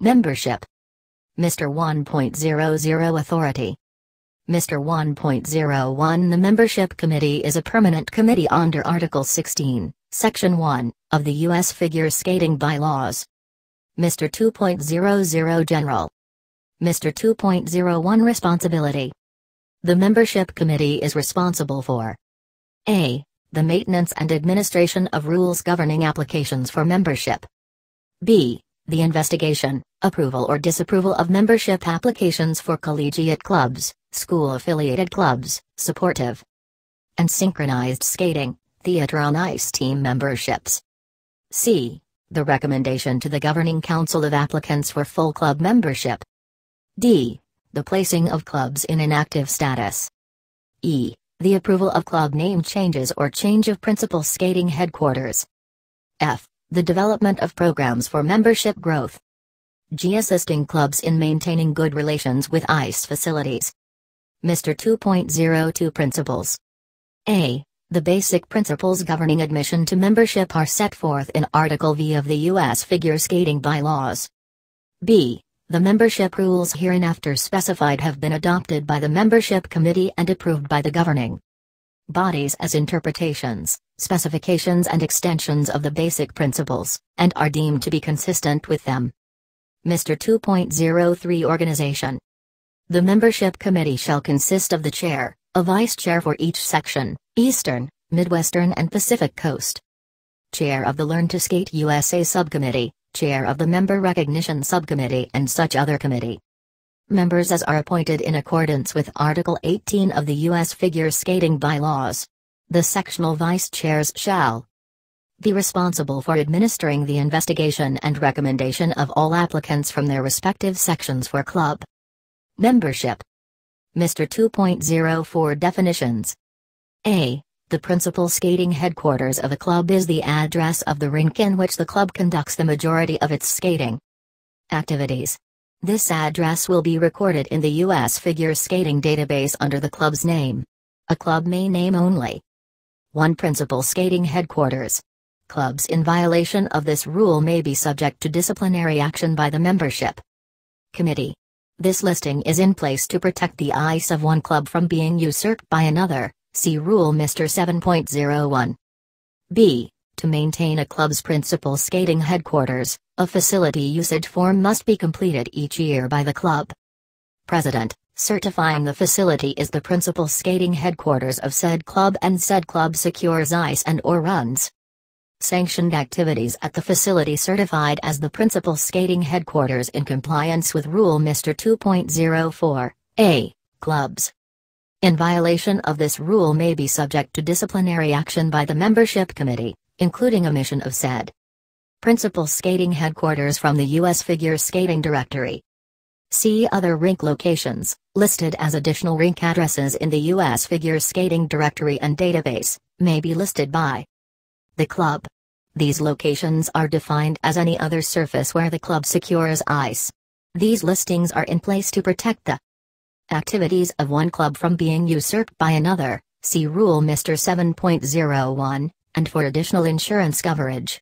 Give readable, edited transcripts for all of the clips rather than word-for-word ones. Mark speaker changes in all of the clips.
Speaker 1: Membership. Mr. 1.00 Authority. Mr. 1.01 The Membership Committee is a permanent committee under Article 16, Section 1, of the U.S. Figure Skating Bylaws. Mr. 2.00 General. Mr. 2.01 Responsibility. The Membership Committee is responsible for a. The maintenance and administration of rules governing applications for membership. b. The investigation, approval or disapproval of membership applications for collegiate clubs, school-affiliated clubs, supportive and synchronized skating, theater on ice team memberships. c. The recommendation to the governing council of applicants for full club membership. d. The placing of clubs in inactive status. e. The approval of club name changes or change of principal skating headquarters. f. The development of programs for membership growth. g. Assisting clubs in maintaining good relations with ice facilities. Mr. 2.02 Principles. a. The basic principles governing admission to membership are set forth in Article V of the U.S. Figure Skating Bylaws. b. The membership rules hereinafter specified have been adopted by the Membership Committee and approved by the governing bodies as interpretations, specifications and extensions of the basic principles, and are deemed to be consistent with them. Mr. 2.03 Organization. The Membership Committee shall consist of the chair, a vice chair for each section, Eastern, Midwestern and Pacific Coast. Chair of the Learn to Skate USA Subcommittee, Chair of the Member Recognition Subcommittee and such other committee. Members as are appointed in accordance with Article 18 of the U.S. Figure Skating Bylaws. The sectional vice chairs shall be responsible for administering the investigation and recommendation of all applicants from their respective sections for club membership. Mr. 2.04 Definitions. a. The principal skating headquarters of a club is the address of the rink in which the club conducts the majority of its skating activities. This address will be recorded in the U.S. Figure Skating Database under the club's name. A club may name only one principal skating headquarters. Clubs in violation of this rule may be subject to disciplinary action by the Membership Committee. This listing is in place to protect the ice of one club from being usurped by another. See Rule Mr. 7.01. b. To maintain a club's principal skating headquarters, a facility usage form must be completed each year by the club president, certifying the facility is the principal skating headquarters of said club and said club secures ice and/or runs sanctioned activities at the facility certified as the principal skating headquarters in compliance with Rule Mr. 2.04. a. Clubs in violation of this rule may be subject to disciplinary action by the Membership Committee, including omission of said principal skating headquarters from the U.S. Figure Skating Directory. See other rink locations, listed as additional rink addresses in the U.S. Figure Skating Directory and database, may be listed by the club. These locations are defined as any other surface where the club secures ice. These listings are in place to protect the activities of one club from being usurped by another. See Rule Mr. 7.01, and for additional insurance coverage.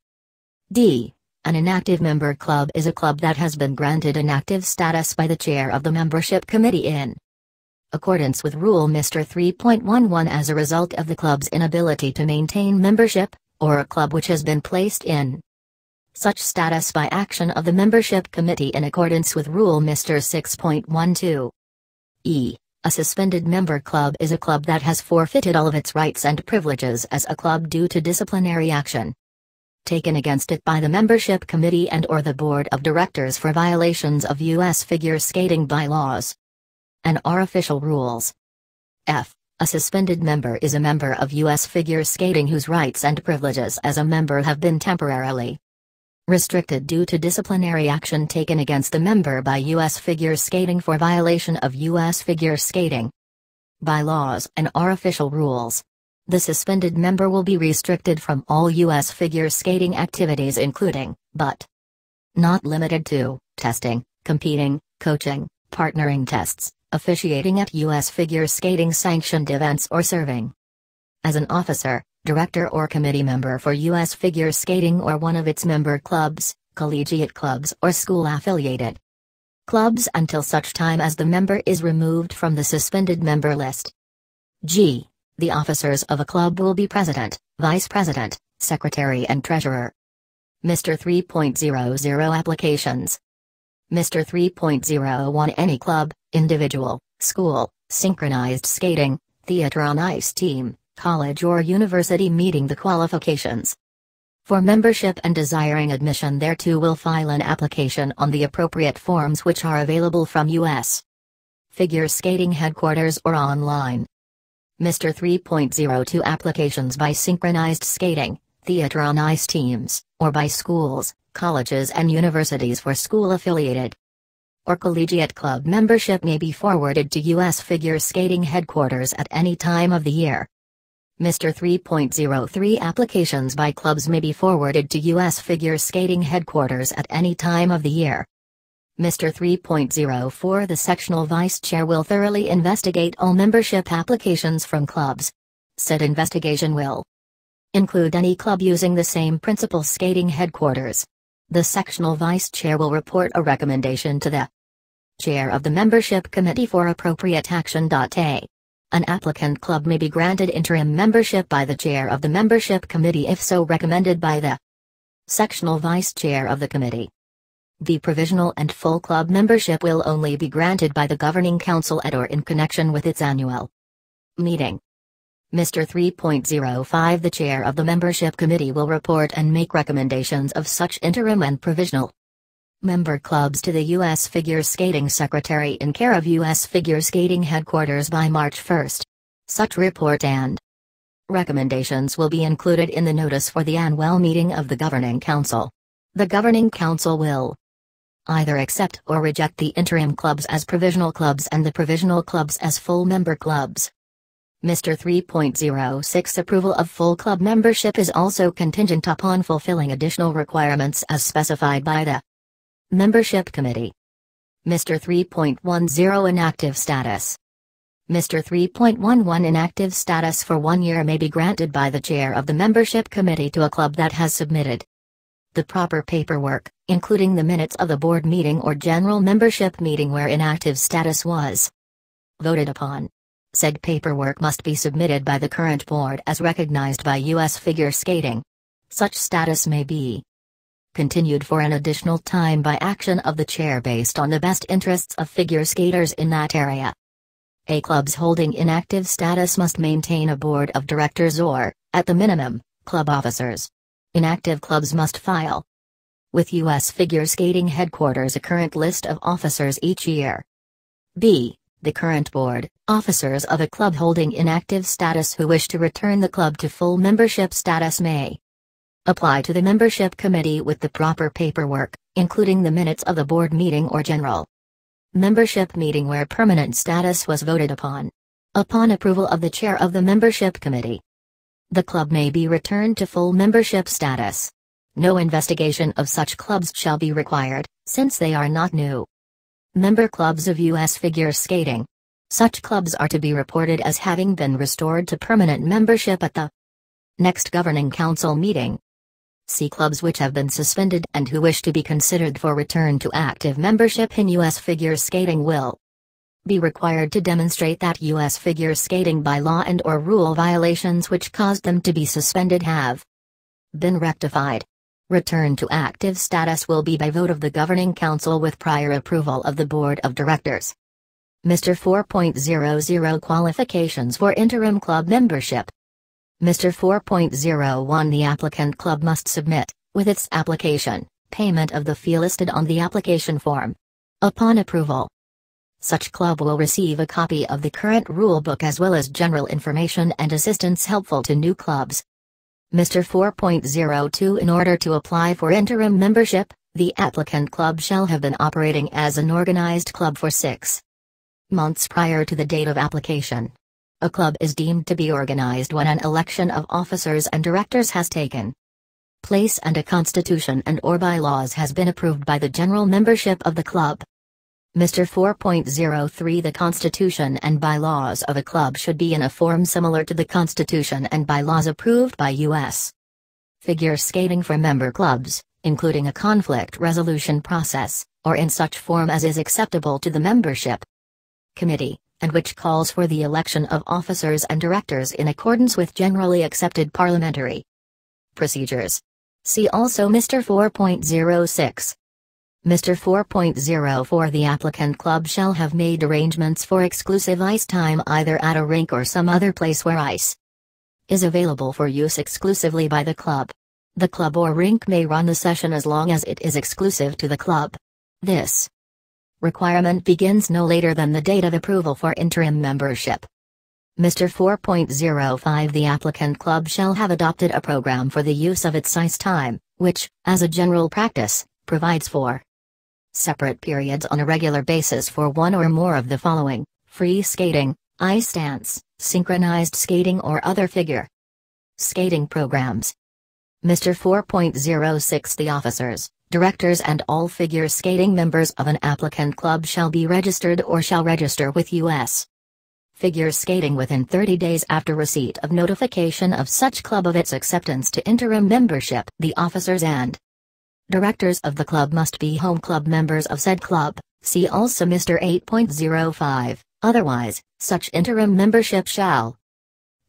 Speaker 1: d. An inactive member club is a club that has been granted inactive status by the chair of the Membership Committee in accordance with Rule Mr. 3.11 as a result of the club's inability to maintain membership, or a club which has been placed in such status by action of the Membership Committee in accordance with Rule Mr. 6.12. e. A suspended member club is a club that has forfeited all of its rights and privileges as a club due to disciplinary action taken against it by the Membership Committee and/or the Board of Directors for violations of U.S. Figure Skating Bylaws and/or official rules. f. A suspended member is a member of U.S. Figure Skating whose rights and privileges as a member have been temporarily restricted due to disciplinary action taken against the member by U.S. Figure Skating for violation of U.S. Figure Skating bylaws and/or official rules. The suspended member will be restricted from all U.S. Figure Skating activities including, but not limited to, testing, competing, coaching, partnering tests, officiating at U.S. Figure Skating sanctioned events or serving as an officer, director or committee member for U.S. Figure Skating or one of its member clubs, collegiate clubs or school-affiliated clubs until such time as the member is removed from the suspended member list. G. The officers of a club will be president, vice president, secretary and treasurer. Mr. 3.00 Applications. Mr. 3.01 Any club, individual, school, synchronized skating, theater on ice team, college or university meeting the qualifications for membership and desiring admission thereto will file an application on the appropriate forms which are available from U.S. Figure Skating Headquarters or online. Mr. 3.02 Applications by synchronized skating, theater on ice teams, or by schools, colleges and universities for school-affiliated or collegiate club membership may be forwarded to U.S. Figure Skating Headquarters at any time of the year. Mr. 3.03 Applications by clubs may be forwarded to U.S. Figure Skating Headquarters at any time of the year. Mr. 3.04 The sectional vice chair will thoroughly investigate all membership applications from clubs. Said investigation will include any club using the same principal skating headquarters. The sectional vice chair will report a recommendation to the chair of the membership committee for appropriate action. A. An applicant club may be granted interim membership by the chair of the membership committee if so recommended by the sectional vice chair of the committee. The provisional and full club membership will only be granted by the governing council at or in connection with its annual meeting. Mr. 3.05 The chair of the membership committee will report and make recommendations of such interim and provisional member clubs to the U.S. Figure Skating Secretary in care of U.S. Figure Skating Headquarters by March 1. Such report and recommendations will be included in the notice for the annual meeting of the Governing Council. The Governing Council will either accept or reject the interim clubs as provisional clubs and the provisional clubs as full member clubs. Mr. 3.06 Approval of full club membership is also contingent upon fulfilling additional requirements as specified by the Membership Committee. Mr. 3.10 Inactive Status. Mr. 3.11 Inactive status for 1 year may be granted by the chair of the Membership Committee to a club that has submitted the proper paperwork, including the minutes of the board meeting or general membership meeting where inactive status was voted upon. Said paperwork must be submitted by the current board as recognized by U.S. Figure Skating. Such status may be continued for an additional time by action of the chair based on the best interests of figure skaters in that area. A clubs holding inactive status must maintain a board of directors or, at the minimum, club officers. Inactive clubs must file with U.S. Figure Skating Headquarters a current list of officers each year. B. The current board, officers of a club holding inactive status who wish to return the club to full membership status may apply to the membership committee with the proper paperwork, including the minutes of the board meeting or general membership meeting where permanent status was voted upon. Upon approval of the chair of the membership committee, the club may be returned to full membership status. No investigation of such clubs shall be required, since they are not new member clubs of U.S. Figure Skating. Such clubs are to be reported as having been restored to permanent membership at the next Governing Council meeting. C. Clubs which have been suspended and who wish to be considered for return to active membership in U.S. Figure Skating will be required to demonstrate that U.S. Figure Skating by law and or rule violations which caused them to be suspended have been rectified. Return to active status will be by vote of the Governing Council with prior approval of the Board of Directors. Mr. 4.00 Qualifications for interim club membership. Mr. 4.01 The applicant club must submit, with its application, payment of the fee listed on the application form. Upon approval, such club will receive a copy of the current rulebook as well as general information and assistance helpful to new clubs. Mr. 4.02 In order to apply for interim membership, the applicant club shall have been operating as an organized club for 6 months prior to the date of application. A club is deemed to be organized when an election of officers and directors has taken place and a constitution and/or bylaws has been approved by the general membership of the club. Mr. 4.03 The constitution and bylaws of a club should be in a form similar to the constitution and bylaws approved by U.S. Figure Skating for member clubs, including a conflict resolution process, or in such form as is acceptable to the membership committee, and which calls for the election of officers and directors in accordance with generally accepted parliamentary procedures. See also Mr. 4.06. Mr. 4.04 The applicant club shall have made arrangements for exclusive ice time either at a rink or some other place where ice is available for use exclusively by the club. The club or rink may run the session as long as it is exclusive to the club. This requirement begins no later than the date of approval for interim membership. Mr. 4.05 The applicant club shall have adopted a program for the use of its ice time, which, as a general practice, provides for separate periods on a regular basis for one or more of the following: free skating, ice dance, synchronized skating or other figure skating programs. Mr. 4.06 The officers, directors and all figure skating members of an applicant club shall be registered or shall register with U.S. Figure Skating within 30 days after receipt of notification of such club of its acceptance to interim membership. The officers and directors of the club must be home club members of said club. See also Mr. 8.05. Otherwise, such interim membership shall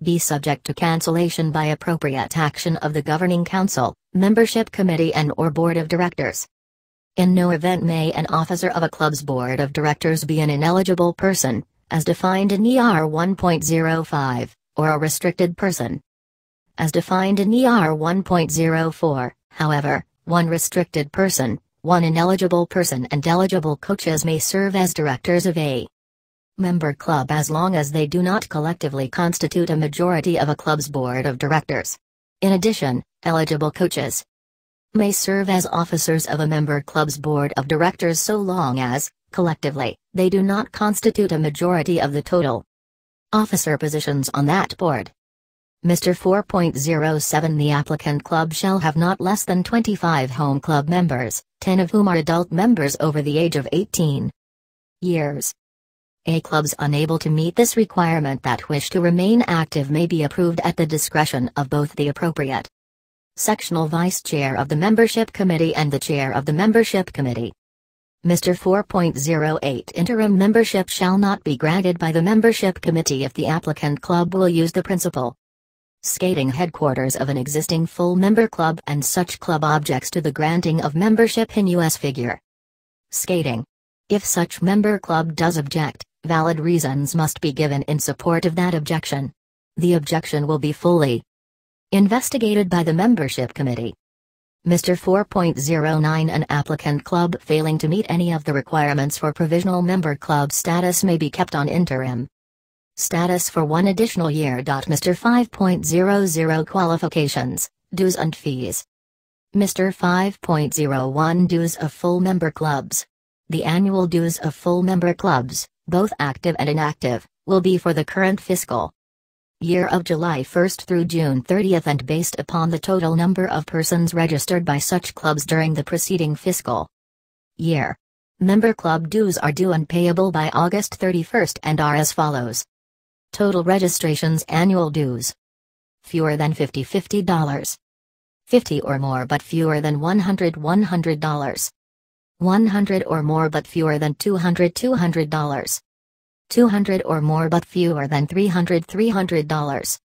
Speaker 1: be subject to cancellation by appropriate action of the governing council, membership committee and/or board of directors. In no event may an officer of a club's board of directors be an ineligible person, as defined in ER 1.05, or a restricted person, as defined in ER 1.04. However, one restricted person, one ineligible person and eligible coaches may serve as directors of a member club as long as they do not collectively constitute a majority of a club's board of directors. In addition, eligible coaches may serve as officers of a member club's board of directors so long as, collectively, they do not constitute a majority of the total officer positions on that board. Mr. 4.07 The applicant club shall have not less than 25 home club members, 10 of whom are adult members over the age of 18 years. A clubs unable to meet this requirement that wish to remain active may be approved at the discretion of both the appropriate sectional vice chair of the membership committee and the chair of the membership committee. Mr. 4.08 Interim membership shall not be granted by the membership committee if the applicant club will use the principal skating headquarters of an existing full member club and such club objects to the granting of membership in U.S. figure skating. If such member club does object, valid reasons must be given in support of that objection. The objection will be fully investigated by the membership committee. Mr. 4.09 An applicant club failing to meet any of the requirements for provisional member club status may be kept on interim status for one additional year. Mr. 5.00 Qualifications, dues and fees. Mr. 5.01 Dues of full member clubs. The annual dues of full member clubs, both active and inactive, will be for the current fiscal year of July 1st through June 30th and based upon the total number of persons registered by such clubs during the preceding fiscal year. Member club dues are due and payable by August 31st and are as follows. Total registrations annual dues. Fewer than $50 $50. 50 or more but fewer than $100 $100. 100 or more but fewer than $200 $200. 200 or more but fewer than $300 $300.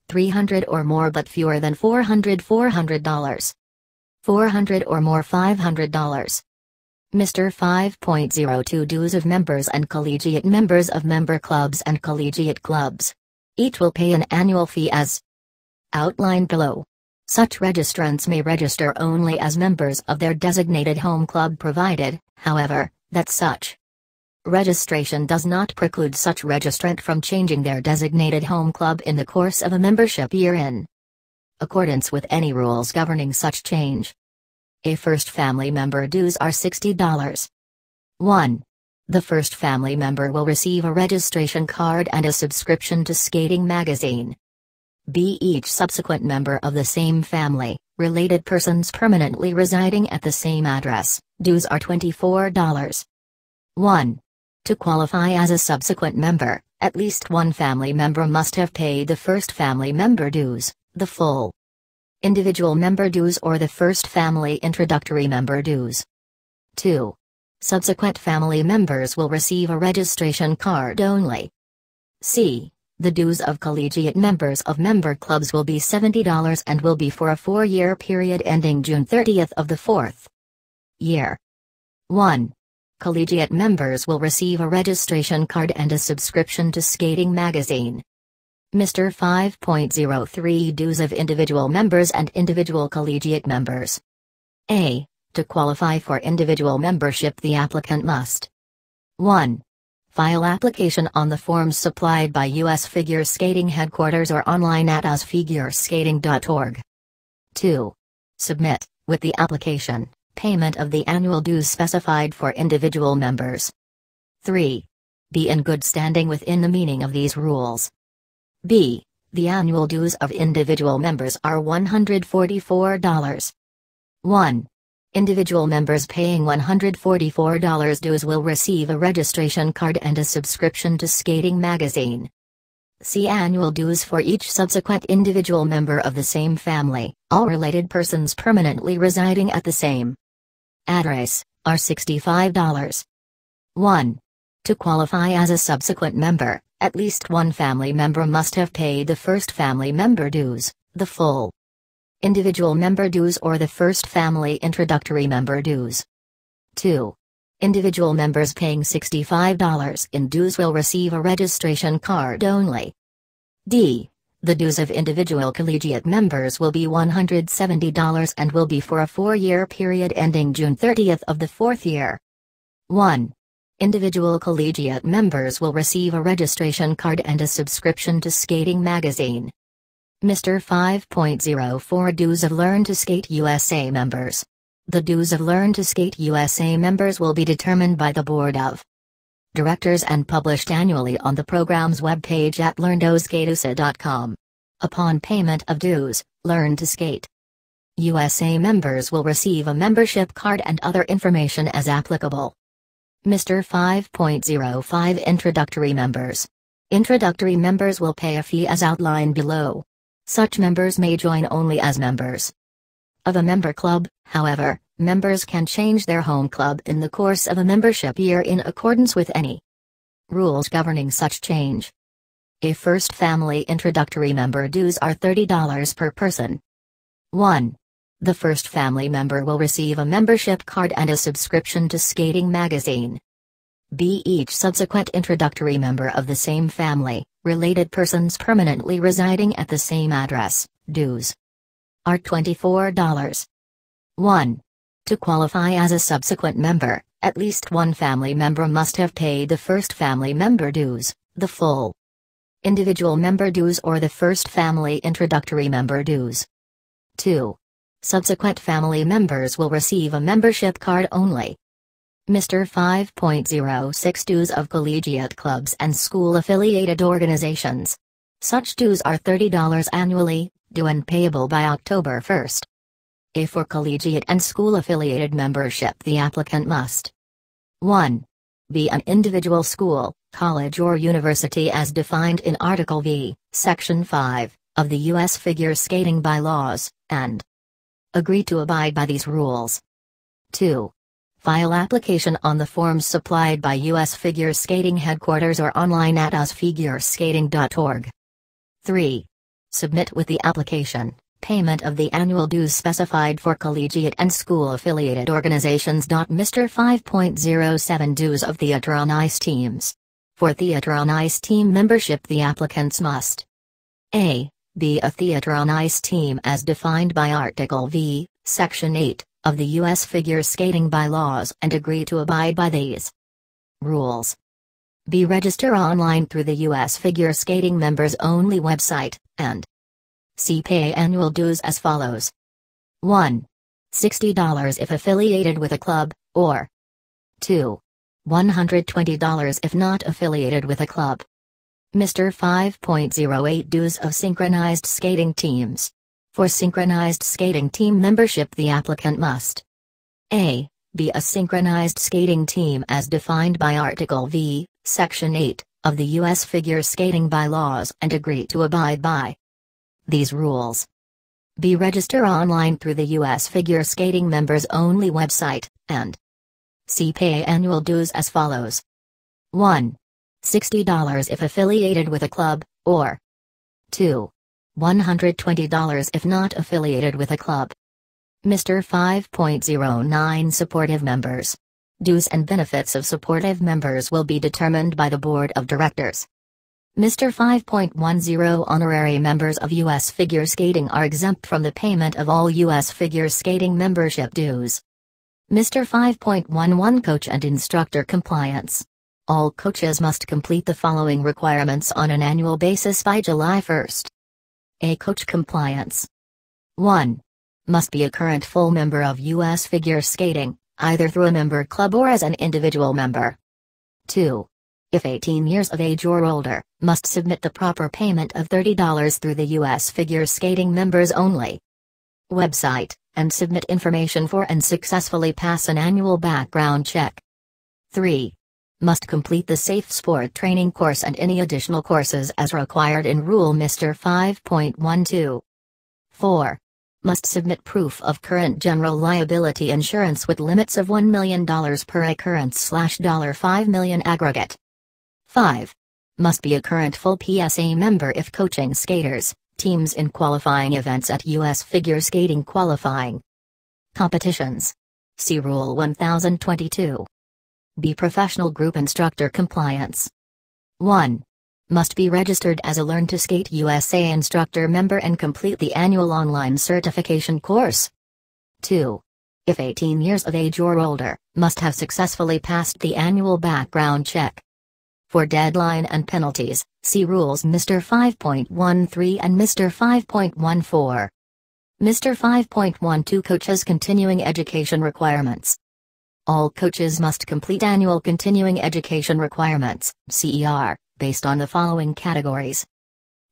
Speaker 1: 300 or more but fewer than $400 $400. 400 or more $500. Mr. 5.02 Dues of members and collegiate members of member clubs and collegiate clubs. Each will pay an annual fee as outlined below. Such registrants may register only as members of their designated home club provided, however, that such registration does not preclude such registrant from changing their designated home club in the course of a membership year in accordance with any rules governing such change. A first family member dues are $60. 1. The first family member will receive a registration card and a subscription to Skating magazine. B. Each subsequent member of the same family, related persons permanently residing at the same address, dues are $24. 1. To qualify as a subsequent member, at least one family member must have paid the first family member dues, the full Individual member dues or the first family introductory member dues. 2. Subsequent family members will receive a registration card only. C. The dues of collegiate members of member clubs will be $70 and will be for a 4-year period ending June 30th of the 4th year. 1. Collegiate members will receive a registration card and a subscription to Skating magazine. Mr. 5.03 Dues of individual members and individual collegiate members. A. To qualify for individual membership, the applicant must 1. File application on the forms supplied by U.S. Figure Skating Headquarters or online at usfigureskating.org. 2. Submit, with the application, payment of the annual dues specified for individual members. 3. Be in good standing within the meaning of these rules. B. The annual dues of individual members are $144. 1. Individual members paying $144 dues will receive a registration card and a subscription to Skating magazine. See annual dues for each subsequent individual member of the same family, all related persons permanently residing at the same address, are $65. 1. To qualify as a subsequent member, at least one family member must have paid the first family member dues, the full individual member dues or the first family introductory member dues. 2. Individual members paying $65 in dues will receive a registration card only. D. The dues of individual collegiate members will be $170 and will be for a 4-year period ending June 30th of the 4th year. 1. Individual collegiate members will receive a registration card and a subscription to Skating magazine. Mr. 5.04 Dues of Learn to Skate USA members. The dues of Learn to Skate USA members will be determined by the Board of Directors and published annually on the program's webpage at learntosskateusa.com. Upon payment of dues, Learn to Skate USA members will receive a membership card and other information as applicable. Mr. 5.05 Introductory members. Introductory members will pay a fee as outlined below. Such members may join only as members of a member club. However, members can change their home club in the course of a membership year in accordance with any rules governing such change. A first family introductory member dues are $30 per person. 1. The first family member will receive a membership card and a subscription to Skating magazine. B. Each subsequent introductory member of the same family, related persons permanently residing at the same address, dues are $24. 1. To qualify as a subsequent member, at least one family member must have paid the first family member dues, the full individual member dues or the first family introductory member dues. 2. Subsequent family members will receive a membership card only. Mr. 5.06 Dues of collegiate clubs and school-affiliated organizations. Such dues are $30 annually, due and payable by October 1st. For collegiate and school-affiliated membership, the applicant must 1. Be an individual school, college or university as defined in Article V, Section 5, of the U.S. Figure Skating Bylaws, and agree to abide by these rules. 2. File application on the forms supplied by U.S. Figure Skating Headquarters or online at usfigureskating.org. 3. Submit with the application, payment of the annual dues specified for collegiate and school-affiliated organizations. Mr. 5.07 Dues of theater on ice teams. For theater on ice team membership, the applicants must a. Be a theater on ice team as defined by Article V, Section 8, of the U.S. Figure Skating Bylaws and agree to abide by these rules. B. Register online through the U.S. Figure Skating Members Only website, and C. Pay annual dues as follows. 1. $60 if affiliated with a club, or 2. $120 if not affiliated with a club. Mr. 5.08 Dues of synchronized skating teams. For synchronized skating team membership, the applicant must a. Be a synchronized skating team as defined by Article V, Section 8, of the U.S. Figure Skating Bylaws and agree to abide by these rules. B. Register online through the U.S. Figure Skating Members Only website, and C. Pay annual dues as follows. 1. $60 if affiliated with a club, or 2. $120 if not affiliated with a club. Mr. 5.09 Supportive Members. Dues and benefits of supportive members will be determined by the Board of Directors. Mr. 5.10 Honorary members of U.S. Figure Skating are exempt from the payment of all U.S. Figure Skating membership dues. Mr. 5.11 Coach and Instructor Compliance. All coaches must complete the following requirements on an annual basis by July 1st. A. Coach compliance. 1. Must be a current full member of U.S. Figure Skating, either through a member club or as an individual member. 2. If 18 years of age or older, must submit the proper payment of $30 through the U.S. Figure Skating Members Only website, and submit information for and successfully pass an annual background check. 3. Must complete the Safe Sport Training course and any additional courses as required in Rule Mr. 5.12. 4. Must submit proof of current general liability insurance with limits of $1 million per occurrence/$5 million aggregate. 5. Must be a current full PSA member if coaching skaters, teams in qualifying events at U.S. Figure Skating qualifying competitions. See Rule 1022. B. Professional Group Instructor Compliance. 1. Must be registered as a Learn to Skate USA instructor member and complete the annual online certification course. 2. If 18 years of age or older, must have successfully passed the annual background check. For deadline and penalties, see Rules Mr. 5.13 and Mr. 5.14. Mr. 5.12 Coaches Continuing Education Requirements. All coaches must complete annual continuing education requirements, CER, based on the following categories.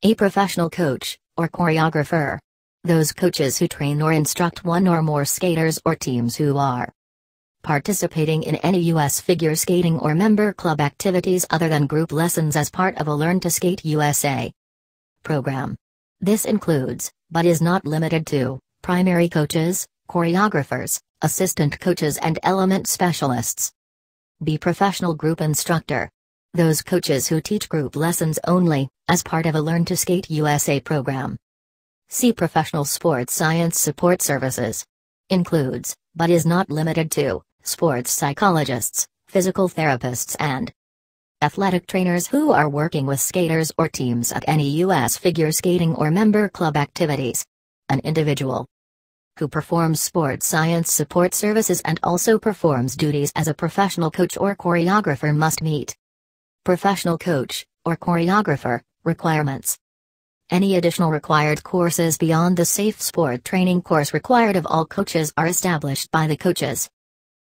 Speaker 1: A. Professional coach, or choreographer. Those coaches who train or instruct one or more skaters or teams who are participating in any U.S. figure skating or member club activities other than group lessons as part of a Learn to Skate USA program. This includes, but is not limited to, primary coaches, choreographers, assistant coaches and element specialists. B. Professional group instructor. Those coaches who teach group lessons only, as part of a Learn to Skate USA program. C. Professional sports science support services. Includes, but is not limited to, sports psychologists, physical therapists and athletic trainers who are working with skaters or teams at any U.S. figure skating or member club activities. An individual who performs sports science support services and also performs duties as a professional coach or choreographer must meet professional coach, or choreographer, requirements. Any additional required courses beyond the Safe Sport Training course required of all coaches are established by the Coaches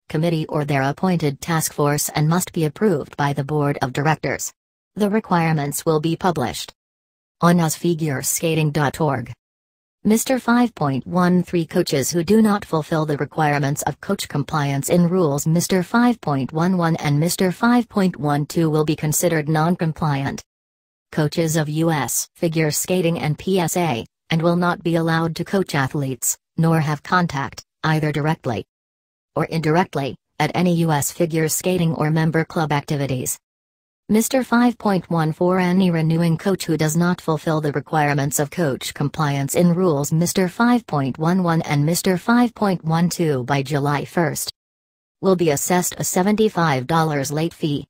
Speaker 1: Committee or their appointed task force and must be approved by the Board of Directors. The requirements will be published on usfigureskating.org. Mr. 5.13 Coaches who do not fulfill the requirements of coach compliance in Rules Mr. 5.11 and Mr. 5.12 will be considered non-compliant coaches of U.S. figure skating and PSA, and will not be allowed to coach athletes, nor have contact, either directly or indirectly, at any U.S. figure skating or member club activities. Mr. 5.14 Any renewing coach who does not fulfill the requirements of coach compliance in Rules Mr. 5.11 and Mr. 5.12 by July 1st will be assessed a $75 late fee.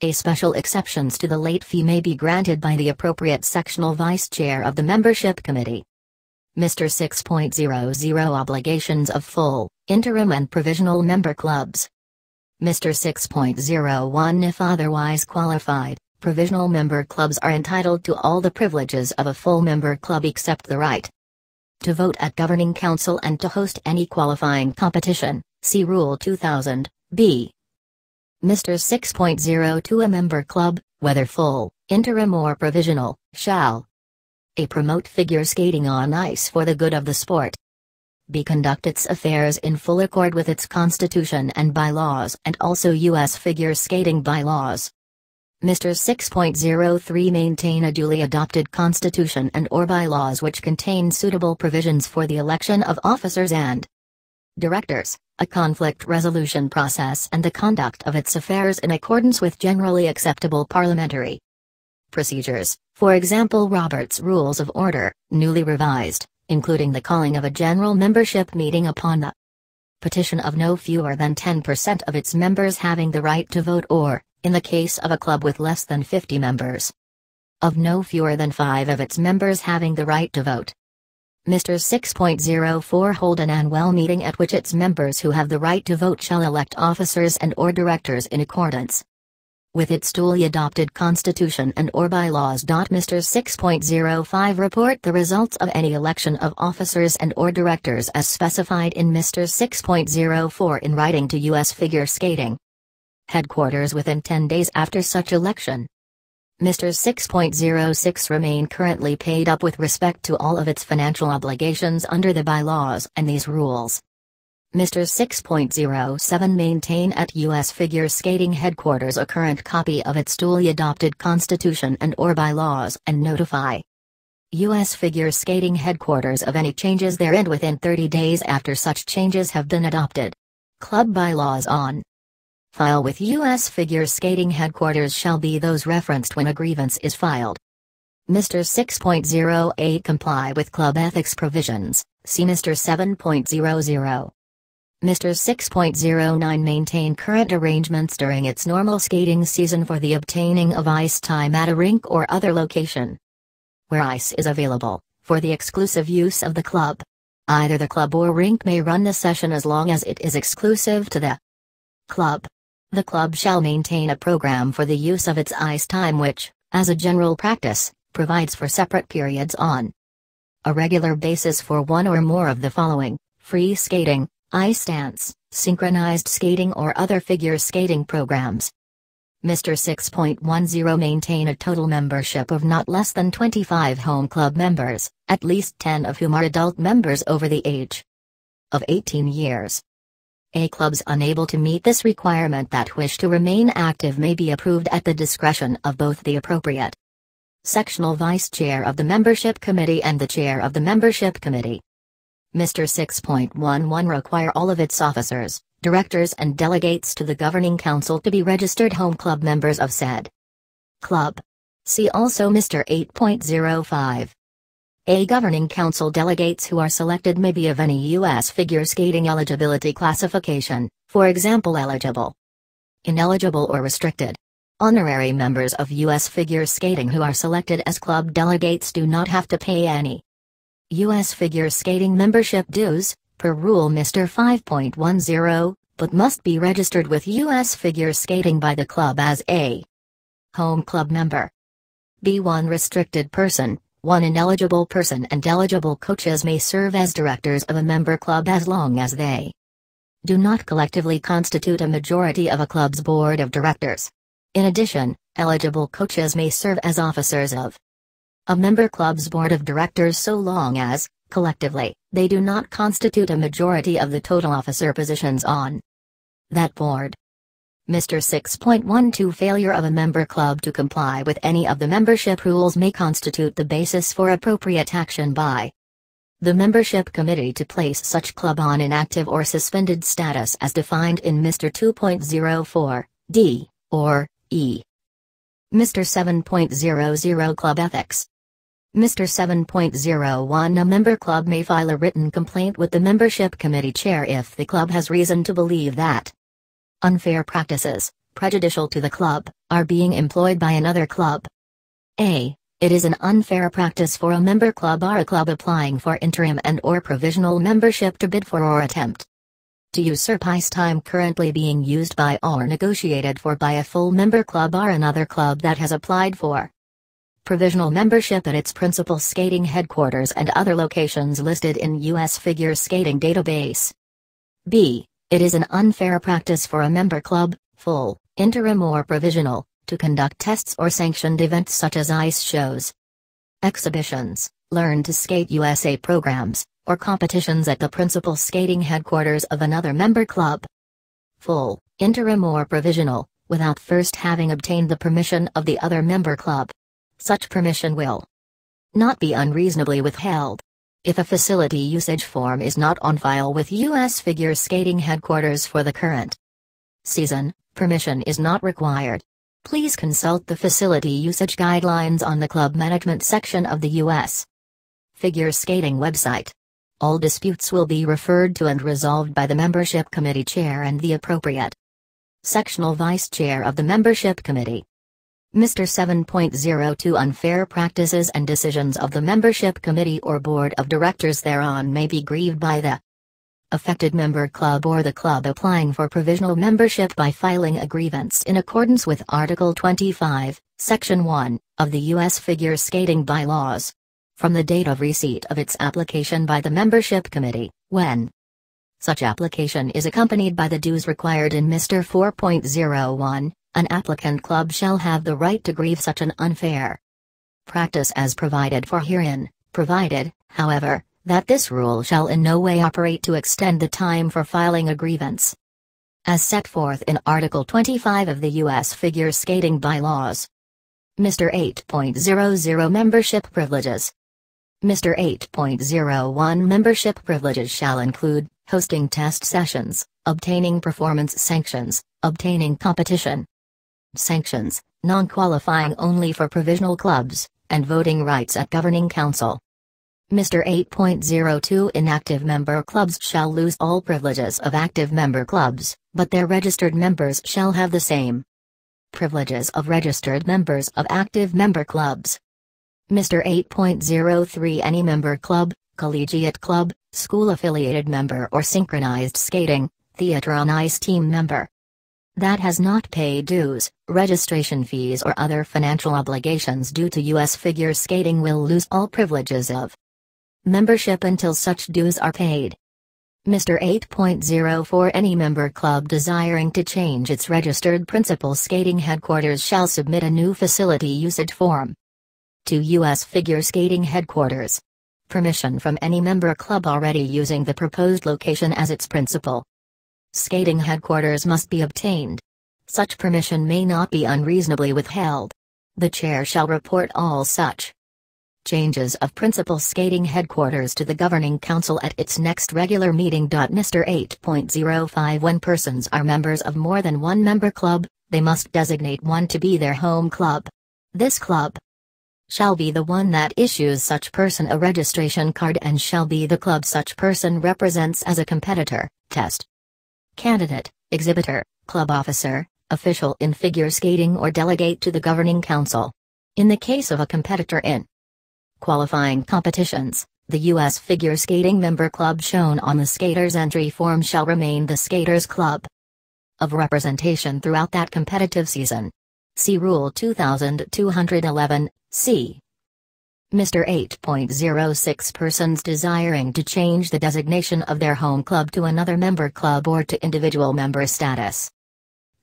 Speaker 1: A special exceptions to the late fee may be granted by the appropriate sectional vice chair of the membership committee. Mr. 6.00 Obligations of full, interim and provisional member clubs. Mr. 6.01 If otherwise qualified, provisional member clubs are entitled to all the privileges of a full member club except the right to vote at governing council and to host any qualifying competition, see Rule 2000, B. Mr. 6.02 A member club, whether full, interim or provisional, shall A. Promote figure skating on ice for the good of the sport. B. Conduct its affairs in full accord with its constitution and bylaws and also U.S. figure skating bylaws. Mr. 6.03 Maintain a duly adopted constitution and/or bylaws which contain suitable provisions for the election of officers and directors, a conflict resolution process and the conduct of its affairs in accordance with generally acceptable parliamentary procedures, for example Robert's Rules of Order, newly revised, including the calling of a general membership meeting upon the petition of no fewer than 10% of its members having the right to vote or, in the case of a club with less than 50 members, of no fewer than 5 of its members having the right to vote. Mr. 6.04 Hold an annual meeting at which its members who have the right to vote shall elect officers and/or directors in accordance with its duly adopted constitution and/or bylaws. Mr. 6.05 Report the results of any election of officers and/or directors as specified in Mr. 6.04 in writing to U.S. Figure Skating Headquarters within 10 days after such election. Mr. 6.06 Remain currently paid up with respect to all of its financial obligations under the bylaws and these rules. Mr. 6.07 Maintain at U.S. Figure Skating Headquarters a current copy of its duly adopted constitution and/or bylaws and notify U.S. Figure Skating Headquarters of any changes therein within 30 days after such changes have been adopted. Club bylaws on file with U.S. Figure Skating Headquarters shall be those referenced when a grievance is filed. Mr. 6.08 Comply with club ethics provisions, see Mr. 7.00. Mr. 6.09 Maintain current arrangements during its normal skating season for the obtaining of ice time at a rink or other location where ice is available, for the exclusive use of the club. Either the club or rink may run the session as long as it is exclusive to the club. The club shall maintain a program for the use of its ice time which, as a general practice, provides for separate periods on a regular basis for one or more of the following: free skating, ice dance, synchronized skating or other figure skating programs. Mr. 6.10 Maintain a total membership of not less than 25 home club members, at least 10 of whom are adult members over the age of 18 years. Clubs unable to meet this requirement that wish to remain active may be approved at the discretion of both the appropriate sectional vice chair of the membership committee and the chair of the membership committee. Mr. 6.11 Require all of its officers, directors and delegates to the governing council to be registered home club members of said club. See also Mr. 8.05. Governing council delegates who are selected may be of any U.S. figure skating eligibility classification, for example eligible, ineligible or restricted. Honorary members of U.S. figure skating who are selected as club delegates do not have to pay any U.S. figure skating membership dues, per rule Mr. 5.10, but must be registered with U.S. figure skating by the club as a home club member. B1 Restricted person. 1 ineligible person and eligible coaches may serve as directors of a member club as long as they do not collectively constitute a majority of a club's board of directors. In addition, eligible coaches may serve as officers of a member club's board of directors so long as, collectively, they do not constitute a majority of the total officer positions on that board. Mr. 6.12 Failure of a member club to comply with any of the membership rules may constitute the basis for appropriate action by the membership committee to place such club on inactive or suspended status as defined in Mr. 2.04, D, or E. Mr. 7.00 Club Ethics. Mr. 7.01 A member club may file a written complaint with the membership committee chair if the club has reason to believe that unfair practices, prejudicial to the club, are being employed by another club. A. It is an unfair practice for a member club or a club applying for interim and/or provisional membership to bid for or attempt to usurp ice time currently being used by or negotiated for by a full member club or another club that has applied for provisional membership at its principal skating headquarters and other locations listed in U.S. Figure Skating Database. B. It is an unfair practice for a member club, full, interim or provisional, to conduct tests or sanctioned events such as ice shows, exhibitions, Learn to Skate USA programs, or competitions at the principal skating headquarters of another member club. Full, interim or provisional, without first having obtained the permission of the other member club. Such permission will not be unreasonably withheld. If a facility usage form is not on file with U.S. Figure Skating Headquarters for the current season, permission is not required. Please consult the facility usage guidelines on the club management section of the U.S. Figure Skating website. All disputes will be referred to and resolved by the membership committee chair and the appropriate sectional vice chair of the membership committee. Mr. 7.02 Unfair practices and decisions of the membership committee or board of directors thereon may be grieved by the affected member club or the club applying for provisional membership by filing a grievance in accordance with Article 25, Section 1, of the U.S. Figure Skating Bylaws. From the date of receipt of its application by the membership committee, when such application is accompanied by the dues required in Mr. 4.01, an applicant club shall have the right to grieve such an unfair practice as provided for herein, provided, however, that this rule shall in no way operate to extend the time for filing a grievance, as set forth in Article 25 of the U.S. Figure Skating Bylaws. Mr. 8.00 Membership Privileges. Mr. 8.01 Membership privileges shall include hosting test sessions, obtaining performance sanctions, obtaining competition sanctions, non-qualifying only for provisional clubs, and voting rights at governing council. Mr. 8.02 Inactive member clubs shall lose all privileges of active member clubs, but their registered members shall have the same privileges of registered members of active member clubs. Mr. 8.03 Any member club, collegiate club, school-affiliated member or synchronized skating, theater on ice team member that has not paid dues, registration fees or other financial obligations due to U.S. figure skating will lose all privileges of membership until such dues are paid. Mr. 8.04 Any member club desiring to change its registered principal skating headquarters shall submit a new facility usage form to U.S. Figure Skating Headquarters. Permission from any member club already using the proposed location as its principal skating headquarters must be obtained. Such permission may not be unreasonably withheld. The chair shall report all such changes of principal skating headquarters to the governing council at its next regular meeting. Mr. 8.05 When persons are members of more than one member club, they must designate one to be their home club. This club shall be the one that issues such person a registration card and shall be the club such person represents as a competitor, test candidate, exhibitor, club officer, official in figure skating or delegate to the governing council. In the case of a competitor in qualifying competitions, the U.S. figure skating member club shown on the skater's entry form shall remain the skater's club of representation throughout that competitive season. See Rule 2211, c. Mr. 8.06 Persons desiring to change the designation of their home club to another member club or to individual member status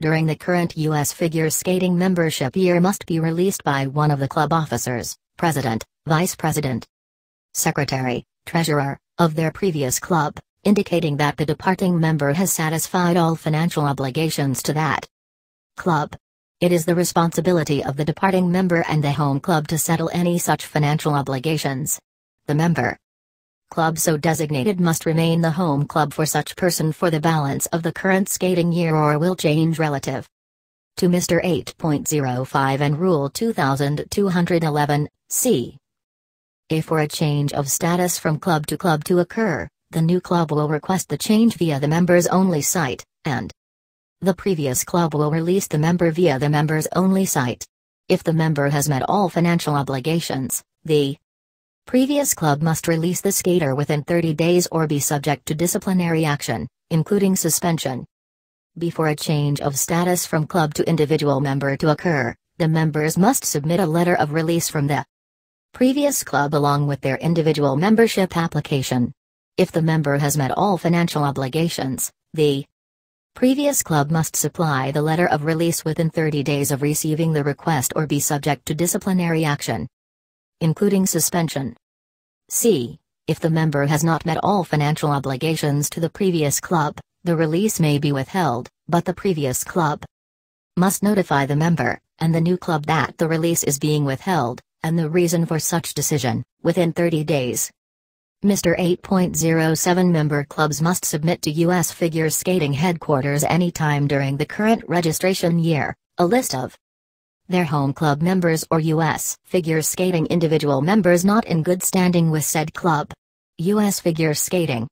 Speaker 1: during the current U.S. figure skating membership year must be released by one of the club officers, president, vice president, secretary, treasurer, of their previous club, indicating that the departing member has satisfied all financial obligations to that club. It is the responsibility of the departing member and the home club to settle any such financial obligations. The member club so designated must remain the home club for such person for the balance of the current skating year or will change relative to Mr. 8.05 and Rule 2211, c. If for a change of status from club to occur, the new club will request the change via the members-only site, and the previous club will release the member via the members-only site. If the member has met all financial obligations, the previous club must release the skater within 30 days or be subject to disciplinary action, including suspension. Before a change of status from club to individual member to occur, the members must submit a letter of release from the previous club along with their individual membership application. If the member has met all financial obligations, the previous club must supply the letter of release within 30 days of receiving the request or be subject to disciplinary action, including suspension. c. If the member has not met all financial obligations to the previous club, the release may be withheld, but the previous club must notify the member, and the new club that the release is being withheld, and the reason for such decision, within 30 days. Mr. 8.07 Member clubs must submit to U.S. Figure Skating Headquarters anytime during the current registration year, a list of their home club members or U.S. Figure Skating individual members not in good standing with said club. U.S. Figure Skating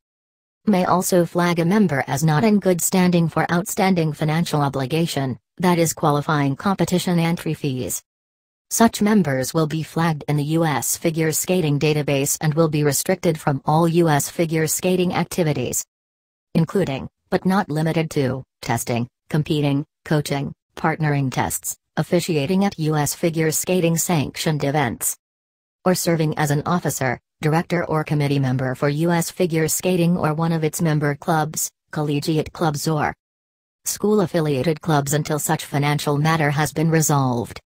Speaker 1: may also flag a member as not in good standing for outstanding financial obligation, that is qualifying competition entry fees. Such members will be flagged in the U.S. Figure Skating database and will be restricted from all U.S. figure skating activities, including, but not limited to, testing, competing, coaching, partnering tests, officiating at U.S. figure skating sanctioned events, or serving as an officer, director or committee member for U.S. figure skating or one of its member clubs, collegiate clubs or school-affiliated clubs until such financial matter has been resolved.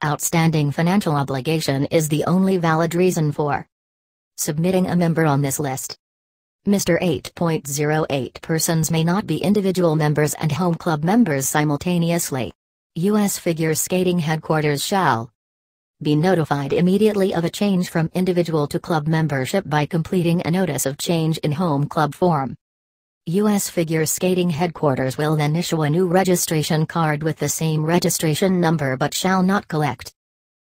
Speaker 1: Outstanding financial obligation is the only valid reason for submitting a member on this list. Mr. 8.08 Persons may not be individual members and home club members simultaneously. U.S. Figure Skating Headquarters shall be notified immediately of a change from individual to club membership by completing a Notice of Change in Home Club form. U.S. Figure Skating Headquarters will then issue a new registration card with the same registration number but shall not collect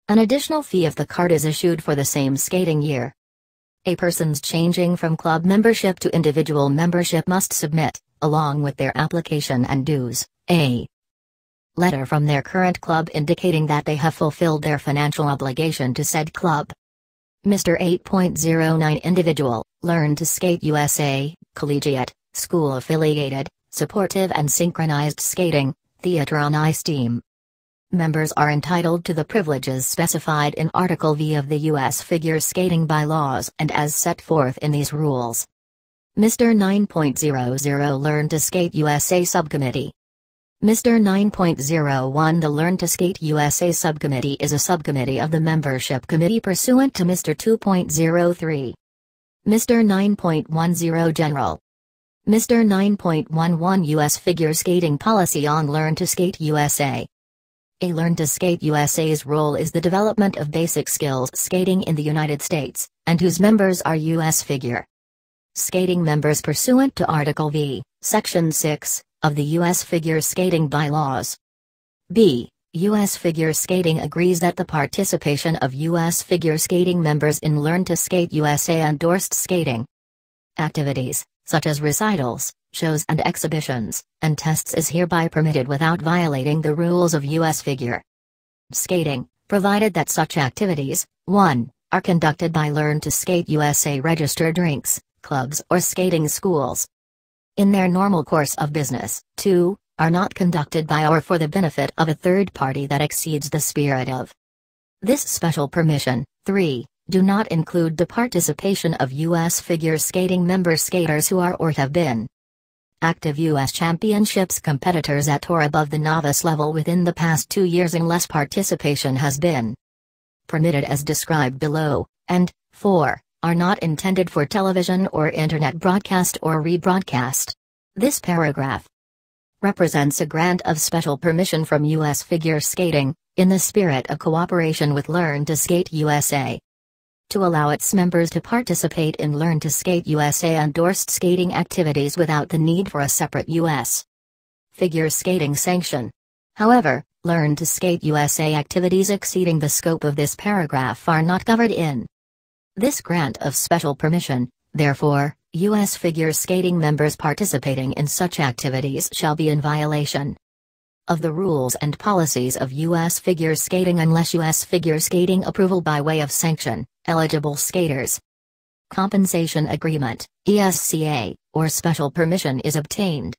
Speaker 1: an additional fee if the card is issued for the same skating year. A persons changing from club membership to individual membership must submit, along with their application and dues, a letter from their current club indicating that they have fulfilled their financial obligation to said club. Mr. 8.09 Individual, Learn to Skate USA, Collegiate, School-affiliated, supportive and synchronized skating, theater on ice team. Members are entitled to the privileges specified in Article V of the U.S. Figure Skating Bylaws and as set forth in these rules. Mr. 9.00 Learn to Skate USA Subcommittee. Mr. 9.01 The Learn to Skate USA Subcommittee is a subcommittee of the Membership Committee pursuant to Mr. 2.03. Mr. 9.10 General. Mr. 9.11 U.S. Figure Skating Policy on Learn to Skate USA. A Learn to Skate USA's role is the development of basic skills skating in the United States, and whose members are U.S. figure skating members pursuant to Article V, Section 6, of the U.S. Figure Skating Bylaws. B. U.S. Figure Skating agrees that the participation of U.S. figure skating members in Learn to Skate USA endorsed skating activities, such as recitals, shows and exhibitions, and tests is hereby permitted without violating the rules of U.S. figure skating, provided that such activities, 1, are conducted by Learn to Skate USA registered rinks, clubs or skating schools in their normal course of business, 2, are not conducted by or for the benefit of a third party that exceeds the spirit of this special permission, 3, do not include the participation of U.S. figure skating member skaters who are or have been active U.S. Championships competitors at or above the novice level within the past 2 years unless participation has been permitted as described below, and 4, are not intended for television or internet broadcast or rebroadcast. This paragraph represents a grant of special permission from U.S. figure skating, in the spirit of cooperation with Learn to Skate USA, to allow its members to participate in Learn to Skate USA endorsed skating activities without the need for a separate U.S. figure skating sanction. However, Learn to Skate USA activities exceeding the scope of this paragraph are not covered in this grant of special permission. Therefore, U.S. figure skating members participating in such activities shall be in violation of the rules and policies of U.S. figure skating unless U.S. figure skating approval by way of sanction, eligible skaters compensation agreement, ESCA, or special permission is obtained.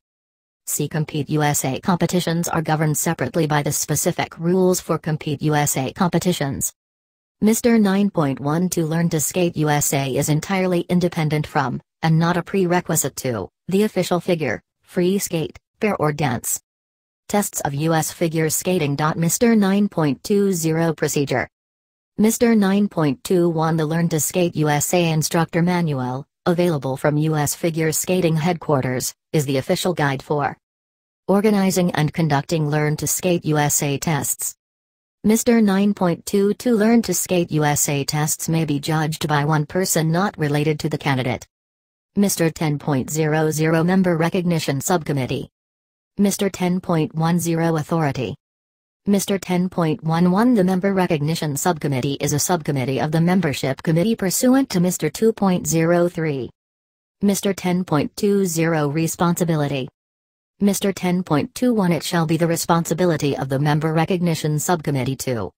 Speaker 1: See Compete USA competitions are governed separately by the specific rules for Compete USA competitions. Mr. 9.12 Learn to Skate USA is entirely independent from, and not a prerequisite to, the official figure, free skate, pair or dance tests of U.S. figure skating. Mr. 9.20 Procedure. Mr. 9.21 The Learn to Skate USA Instructor Manual, available from U.S. Figure Skating Headquarters, is the official guide for Organizing and conducting Learn to Skate USA tests. Mr. 9.22 Learn to Skate USA tests may be judged by one person not related to the candidate. Mr. 10.00 Member Recognition Subcommittee. Mr. 10.10 Authority. Mr. 10.11 The Member Recognition Subcommittee is a subcommittee of the Membership Committee pursuant to Mr. 2.03. Mr. 10.20 Responsibility. Mr. 10.21 It shall be the responsibility of the Member Recognition Subcommittee to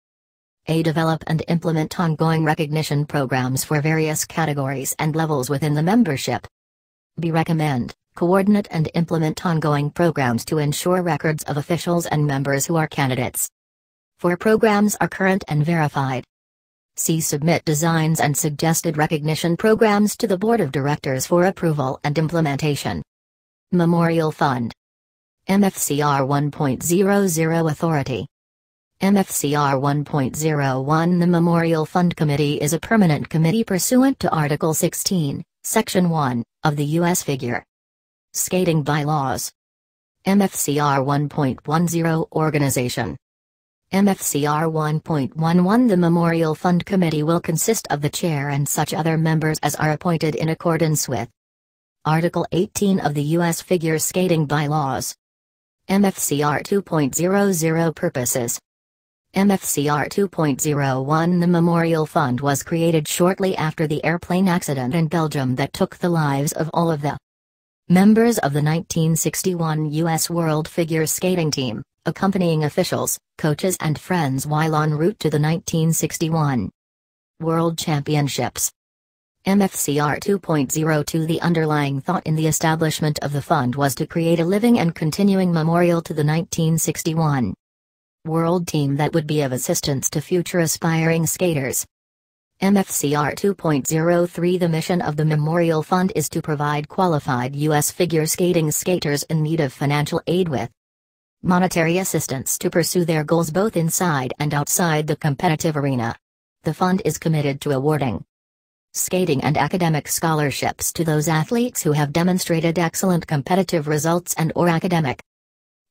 Speaker 1: A. Develop and implement ongoing recognition programs for various categories and levels within the membership. B. Recommend, coordinate and implement ongoing programs to ensure records of officials and members who are candidates for programs are current and verified. C. Submit designs and suggested recognition programs to the Board of Directors for approval and implementation. Memorial Fund. MFCR 1.00 Authority. MFCR 1.01 The Memorial Fund Committee is a permanent committee pursuant to Article 16, Section 1, of the U.S. Figure Skating Bylaws. MFCR 1.10 Organization. MFCR 1.11 The Memorial Fund Committee will consist of the chair and such other members as are appointed in accordance with Article 18 of the U.S. Figure Skating Bylaws. MFCR 2.00 Purposes. MFCR 2.01 The Memorial Fund was created shortly after the airplane accident in Belgium that took the lives of all of the members of the 1961 U.S. World Figure Skating Team, accompanying officials, coaches and friends while en route to the 1961 World Championships. MFCR 2.02 The underlying thought in the establishment of the fund was to create a living and continuing memorial to the 1961 World Team that would be of assistance to future aspiring skaters. MFCR 2.03 The mission of the Memorial Fund is to provide qualified U.S. figure skating skaters in need of financial aid with monetary assistance to pursue their goals both inside and outside the competitive arena. The fund is committed to awarding skating and academic scholarships to those athletes who have demonstrated excellent competitive results and/or academic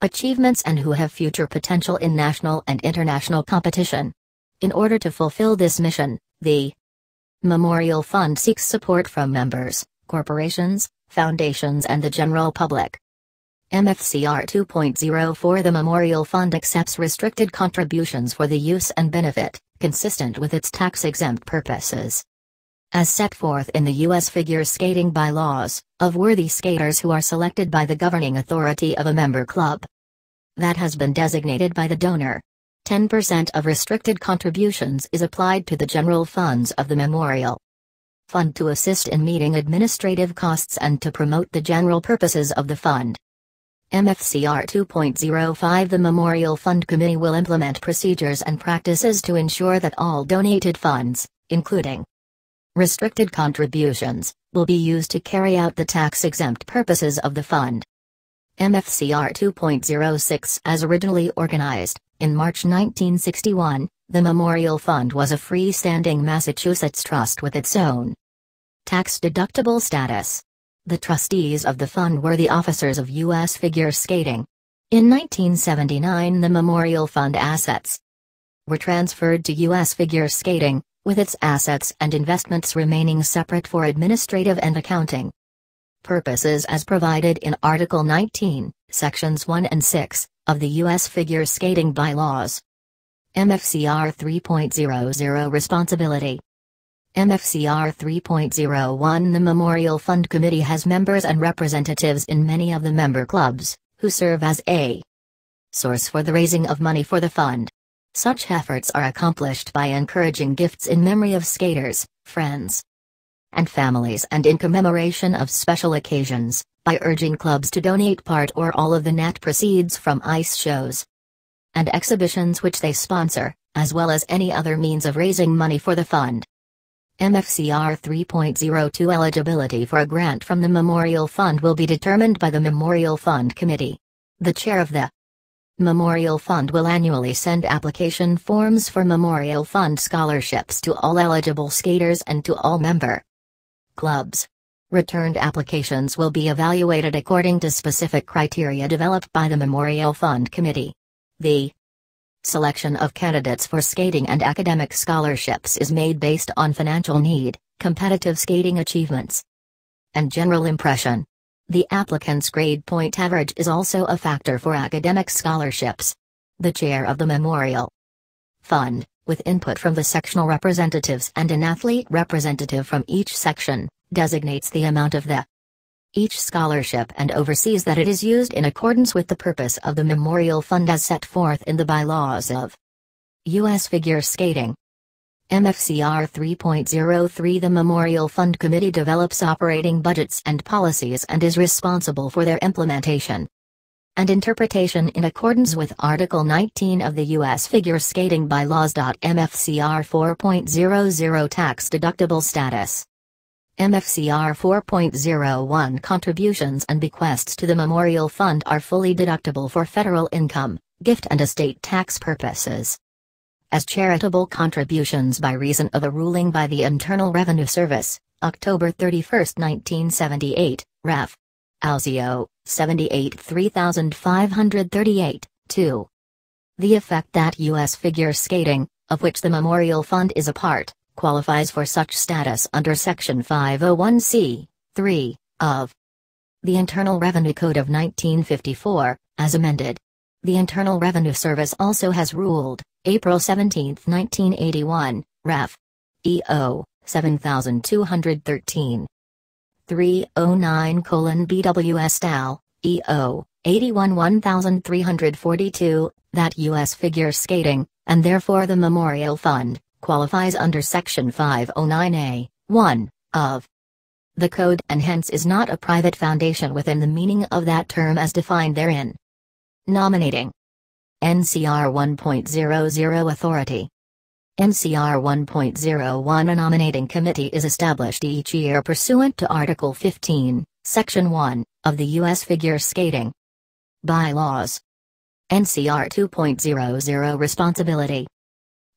Speaker 1: achievements and who have future potential in national and international competition. In order to fulfill this mission, the Memorial Fund seeks support from members, corporations, foundations and the general public. MFCR 2.04 The Memorial Fund accepts restricted contributions for the use and benefit, consistent with its tax-exempt purposes, as set forth in the U.S. Figure Skating Bylaws, of worthy skaters who are selected by the governing authority of a member club that has been designated by the donor. 10% of restricted contributions is applied to the general funds of the Memorial Fund to assist in meeting administrative costs and to promote the general purposes of the fund. MFCR 2.05 The Memorial Fund Committee will implement procedures and practices to ensure that all donated funds, including restricted contributions, will be used to carry out the tax-exempt purposes of the fund. MFCR 2.06 As originally organized, in March 1961, the Memorial Fund was a freestanding Massachusetts trust with its own tax-deductible status. The trustees of the fund were the officers of U.S. figure skating. In 1979 the Memorial Fund assets were transferred to U.S. figure skating, with its assets and investments remaining separate for administrative and accounting purposes as provided in Article 19, Sections 1 and 6, of the U.S. Figure Skating Bylaws. MFCR 3.00 Responsibility. MFCR 3.01 The Memorial Fund Committee has members and representatives in many of the member clubs, who serve as a source for the raising of money for the fund. Such efforts are accomplished by encouraging gifts in memory of skaters, friends, and families and in commemoration of special occasions, by urging clubs to donate part or all of the net proceeds from ice shows and exhibitions which they sponsor, as well as any other means of raising money for the fund. MFCR 3.02 Eligibility for a grant from the Memorial Fund will be determined by the Memorial Fund Committee. The chair of the Memorial Fund will annually send application forms for Memorial Fund scholarships to all eligible skaters and to all member clubs. Returned applications will be evaluated according to specific criteria developed by the Memorial Fund Committee. The selection of candidates for skating and academic scholarships is made based on financial need, competitive skating achievements, and general impression. The applicant's grade point average is also a factor for academic scholarships. The chair of the Memorial Fund, with input from the sectional representatives and an athlete representative from each section, designates the amount of each scholarship and oversees that it is used in accordance with the purpose of the Memorial Fund as set forth in the bylaws of U.S. Figure Skating. MFCR 3.03 The Memorial Fund Committee develops operating budgets and policies and is responsible for their implementation and interpretation in accordance with Article 19 of the U.S. Figure Skating Bylaws. MFCR 4.00 Tax deductible status. MFCR 4.01 Contributions and bequests to the Memorial Fund are fully deductible for federal income, gift and estate tax purposes. As charitable contributions by reason of a ruling by the Internal Revenue Service, October 31, 1978, Ref. Alzio, 78 3538, 2. The effect that U.S. Figure Skating, of which the Memorial Fund is a part, qualifies for such status under Section 501c, 3, of the Internal Revenue Code of 1954, as amended. The Internal Revenue Service also has ruled, April 17, 1981, Ref. EO, 7213. 309:BWS Stal, EO, 81 1342, that U.S. Figure Skating, and therefore the Memorial Fund, qualifies under Section 509A, 1, of the Code and hence is not a private foundation within the meaning of that term as defined therein. Nominating. NCR 1.00 Authority. NCR 1.01 A nominating committee is established each year pursuant to Article 15, Section 1, of the U.S. Figure Skating Bylaws. NCR 2.00 Responsibility.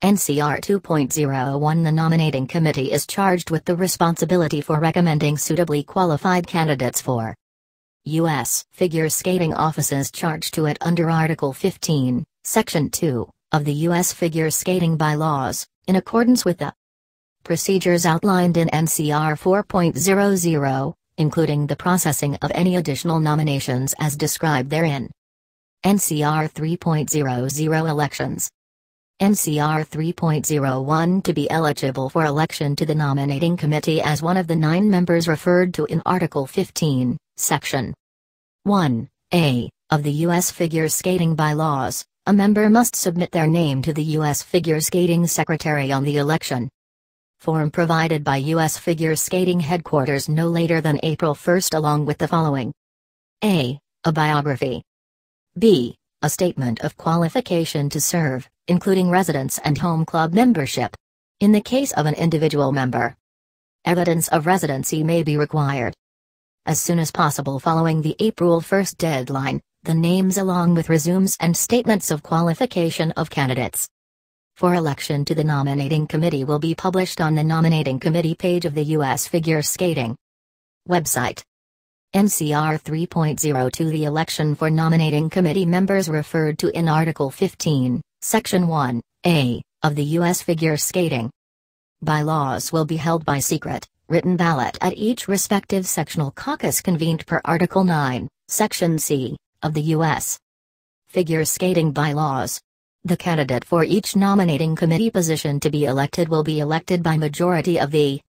Speaker 1: NCR 2.01 The nominating committee is charged with the responsibility for recommending suitably qualified candidates for U.S. Figure Skating offices charged to it under Article 15, Section 2, of the U.S. Figure Skating Bylaws, in accordance with the procedures outlined in NCR 4.00, including the processing of any additional nominations as described therein. NCR 3.00 Elections. NCR 3.01 To be eligible for election to the nominating committee as one of the 9 members referred to in Article 15, Section 1A, of the U.S. Figure Skating Bylaws, a member must submit their name to the U.S. Figure Skating Secretary on the election form provided by U.S. Figure Skating Headquarters no later than April 1 along with the following. A. A biography. B. A statement of qualification to serve, including residence and home club membership. In the case of an individual member, evidence of residency may be required. As soon as possible following the April 1 deadline, the names along with resumes and statements of qualification of candidates for election to the nominating committee will be published on the nominating committee page of the U.S. Figure Skating website. NCR 3.02 The election for nominating committee members referred to in Article 15, Section 1A, of the U.S. Figure Skating Bylaws will be held by secret, written ballot at each respective sectional caucus convened per Article 9, Section C, of the U.S. Figure Skating Bylaws. The candidate for each nominating committee position to be elected will be elected by majority of the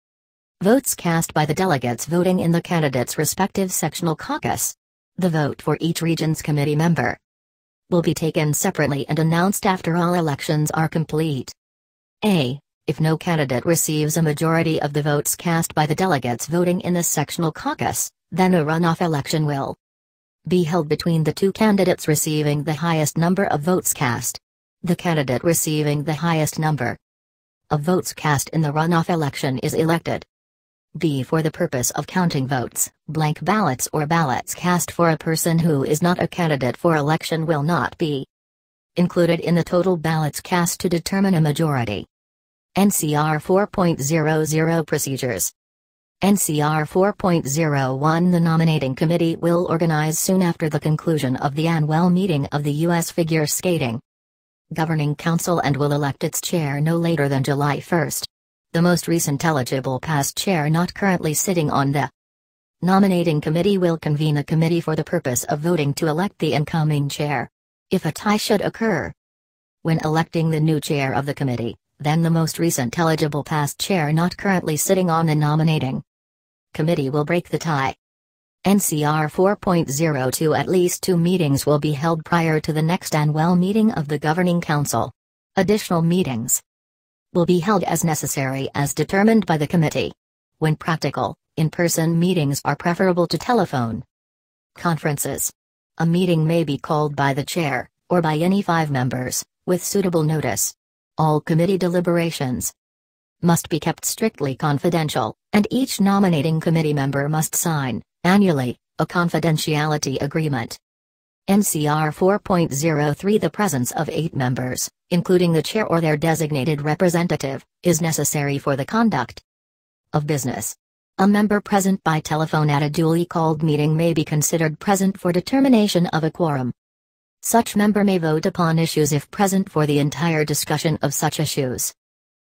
Speaker 1: votes cast by the delegates voting in the candidate's respective sectional caucus. The vote for each Regents Committee member will be taken separately and announced after all elections are complete. A. If no candidate receives a majority of the votes cast by the delegates voting in the sectional caucus, then a runoff election will be held between the 2 candidates receiving the highest number of votes cast. The candidate receiving the highest number of votes cast in the runoff election is elected. B. For the purpose of counting votes, blank ballots or ballots cast for a person who is not a candidate for election will not be included in the total ballots cast to determine a majority. NCR 4.00 Procedures. NCR 4.01 The nominating committee will organize soon after the conclusion of the annual meeting of the U.S. Figure Skating Governing Council and will elect its chair no later than July 1. The most recent eligible past chair not currently sitting on the nominating committee will convene a committee for the purpose of voting to elect the incoming chair. If a tie should occur when electing the new chair of the committee, then the most recent eligible past chair not currently sitting on the nominating committee will break the tie. NCR 4.02 At least 2 meetings will be held prior to the next annual meeting of the Governing Council. Additional meetings will be held as necessary as determined by the committee. When practical, in-person meetings are preferable to telephone conferences. A meeting may be called by the chair, or by any 5 members, with suitable notice. All committee deliberations must be kept strictly confidential, and each nominating committee member must sign, annually, a confidentiality agreement. NCR 4.03 The presence of 8 members, including the chair or their designated representative, is necessary for the conduct of business. A member present by telephone at a duly called meeting may be considered present for determination of a quorum. Such member may vote upon issues if present for the entire discussion of such issues.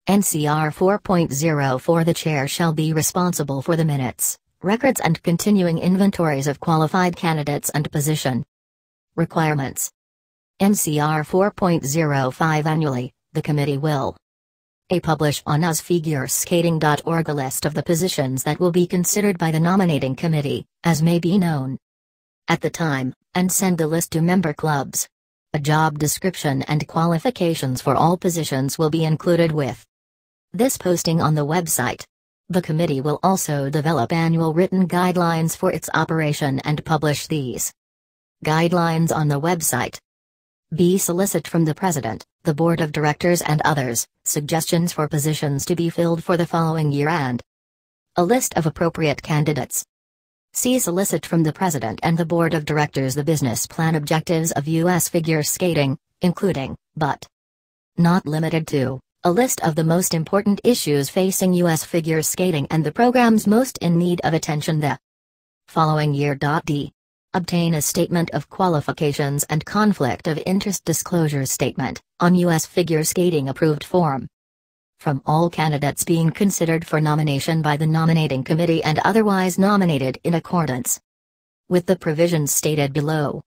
Speaker 1: NCR 4.04 The chair shall be responsible for the minutes, records and continuing inventories of qualified candidates and position requirements. NCR 4.05 Annually, the committee will publish on usfigureskating.org a list of the positions that will be considered by the nominating committee, as may be known at the time, and send the list to member clubs. A job description and qualifications for all positions will be included with this posting on the website. The committee will also develop annual written guidelines for its operation and publish these guidelines on the website. B. Solicit from the President, the Board of Directors and others, suggestions for positions to be filled for the following year and a list of appropriate candidates. C. Solicit from the President and the Board of Directors the business plan objectives of U.S. figure skating, including, but not limited to, a list of the most important issues facing U.S. figure skating and the programs most in need of attention the following year. D. Obtain a statement of qualifications and conflict of interest disclosure statement, on U.S. figure skating approved form, from all candidates being considered for nomination by the nominating committee and otherwise nominated in accordance with the provisions stated below.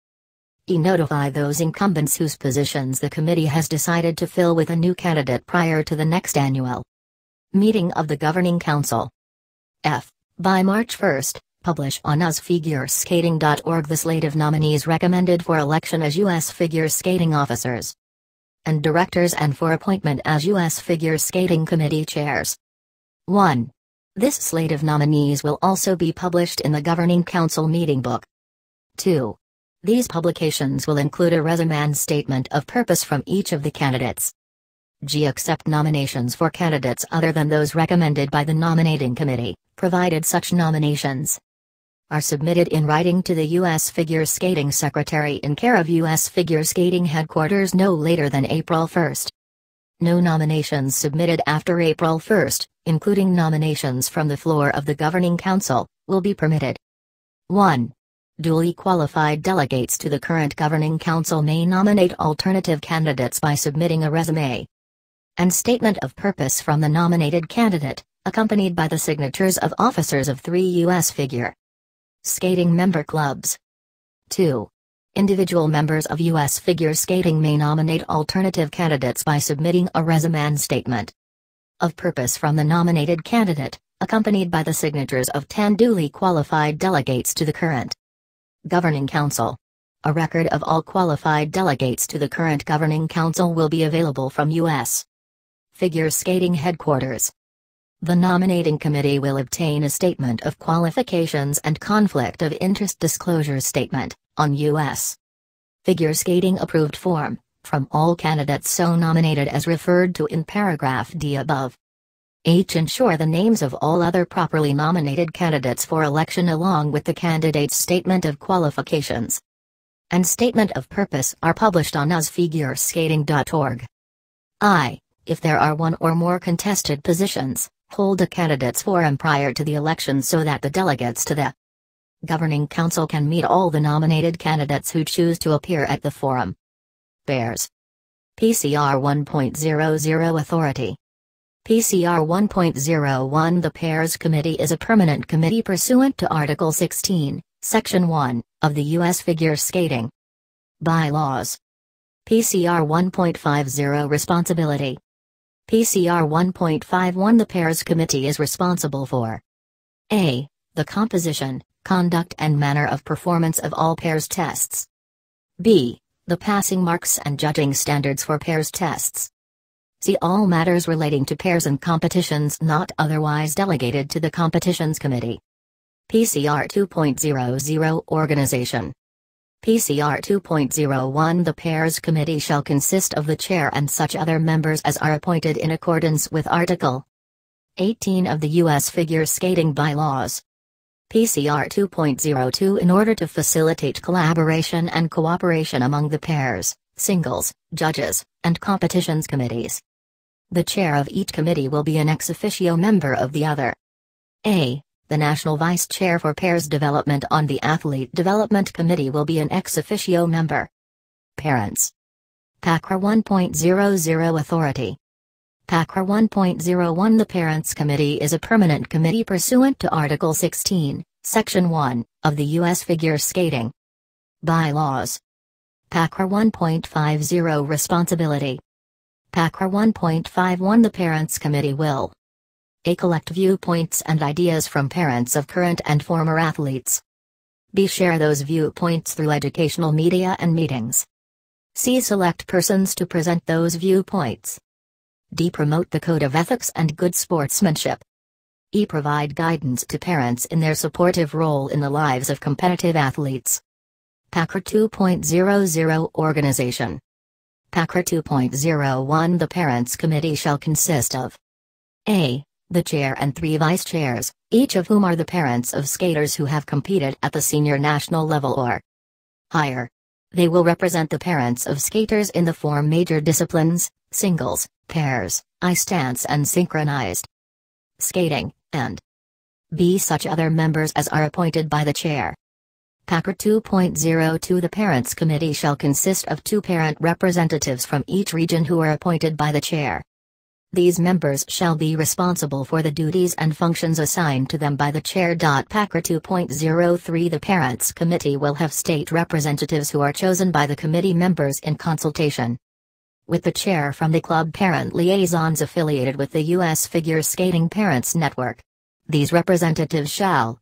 Speaker 1: E. Notify those incumbents whose positions the committee has decided to fill with a new candidate prior to the next annual meeting of the Governing Council. F. By March 1, publish on usfigureskating.org the slate of nominees recommended for election as U.S. figure skating officers and directors and for appointment as U.S. figure skating committee chairs. 1. This slate of nominees will also be published in the Governing Council meeting book. 2. These publications will include a resume and statement of purpose from each of the candidates. G. Accept nominations for candidates other than those recommended by the nominating committee, provided such nominations are submitted in writing to the U.S. Figure Skating Secretary in care of U.S. Figure Skating Headquarters no later than April 1. No nominations submitted after April 1, including nominations from the floor of the Governing Council, will be permitted. 1. Duly qualified delegates to the current Governing Council may nominate alternative candidates by submitting a resume and statement of purpose from the nominated candidate, accompanied by the signatures of officers of 3 U.S. figure skating member clubs. 2. Individual members of U.S. figure skating may nominate alternative candidates by submitting a resume and statement of purpose from the nominated candidate, accompanied by the signatures of 10 duly qualified delegates to the current Governing Council. A record of all qualified delegates to the current Governing Council will be available from U.S. Figure Skating Headquarters. The nominating committee will obtain a statement of qualifications and conflict of interest disclosure statement, on U.S. Figure Skating approved form, from all candidates so nominated as referred to in paragraph D above. H. Ensure the names of all other properly nominated candidates for election along with the candidate's statement of qualifications and statement of purpose are published on usfigureskating.org. I. If there are one or more contested positions, Hold a candidates forum prior to the election so that the delegates to the Governing Council can meet all the nominated candidates who choose to appear at the forum. Pairs. PCR 1.00 Authority. PCR 1.01 The Pairs Committee is a permanent committee pursuant to Article 16, Section 1, of the U.S. Figure Skating Bylaws. PCR 1.50 Responsibility. PCR 1.51 The Pairs Committee is responsible for a. The composition, conduct and manner of performance of all pairs tests. b. The passing marks and judging standards for pairs tests. See all matters relating to pairs and competitions not otherwise delegated to the Competitions Committee. PCR 2.00 Organization. PCR 2.01 The Pairs Committee shall consist of the chair and such other members as are appointed in accordance with Article 18 of the U.S. Figure Skating Bylaws. PCR 2.02 In order to facilitate collaboration and cooperation among the pairs, singles, judges, and competitions committees, the chair of each committee will be an ex officio member of the other. A. The National Vice Chair for Pairs Development on the Athlete Development Committee will be an ex officio member. Parents. PACRA 1.00 Authority. PACRA 1.01 The Parents Committee is a permanent committee pursuant to Article 16, Section 1, of the U.S. Figure Skating Bylaws. PACRA 1.50 Responsibility. PACRA 1.51 The Parents Committee will a. Collect viewpoints and ideas from parents of current and former athletes. B. Share those viewpoints through educational media and meetings. C. Select persons to present those viewpoints. D. Promote the code of ethics and good sportsmanship. E. Provide guidance to parents in their supportive role in the lives of competitive athletes. PACRA 2.00 Organization. PACRA 2.01 The Parents Committee shall consist of a. The chair and 3 vice chairs, each of whom are the parents of skaters who have competed at the senior national level or higher. They will represent the parents of skaters in the 4 major disciplines: singles, pairs, ice dance and synchronized skating, and b. Such other members as are appointed by the chair. PACRA 2.02 The Parents Committee shall consist of 2 parent representatives from each region who are appointed by the chair. These members shall be responsible for the duties and functions assigned to them by the chair. PACRA 2.03 The Parents Committee will have state representatives who are chosen by the committee members in consultation with the chair from the club parent liaisons affiliated with the U.S. Figure Skating Parents Network. These representatives shall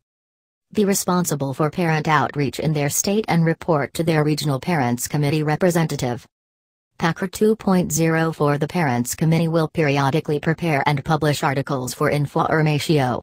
Speaker 1: be responsible for parent outreach in their state and report to their regional parents committee representative. PACRA 2.04 The Parents Committee will periodically prepare and publish articles for Informatio